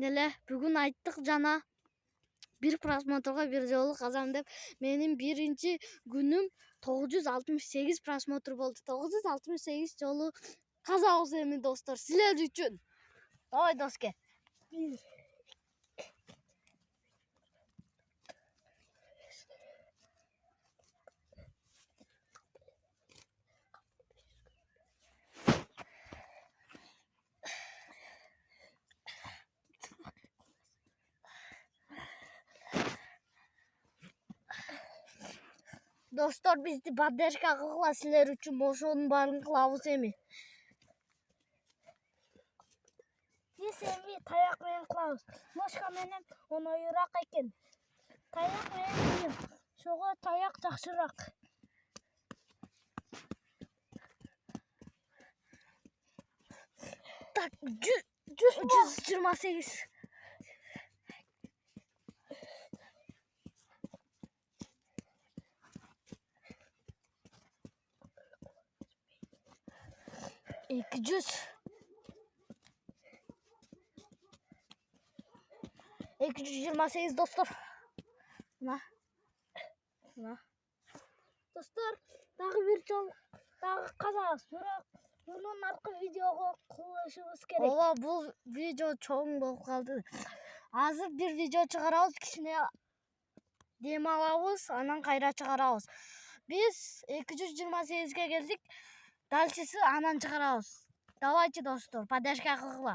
деле бүгүн айттык жана бир просмотрга бир жолу казам деп. Менин биринчи күнүм 968 просмотр болду. 968 жолу казабыз эми достор силер үчүн. Ой доске. Достор бизди поддержка кылгыла силер үчүн ошонун баарын кылабыз эми. Биз эми таяк менен кылабыз. Ложка менен оңоюраак экен. Таяк менен кыйын. Ошого таяк жакшыраак. Так, 128. İki yüz. 228 dostlar. Mına. Достор, дагы бир жолу дагы казабыз. Бирок мунун аркы видеого кылышыбыз керек. Ооба, бул видео чоң болуп калды. Азыр бир видео чыгарабыз, кичине дем алабыз, анан кайра чыгарабыз. Биз 228ге келдик. Дальшысы анан чыгарабыз. Давайте, достор, поддержка кылгыла.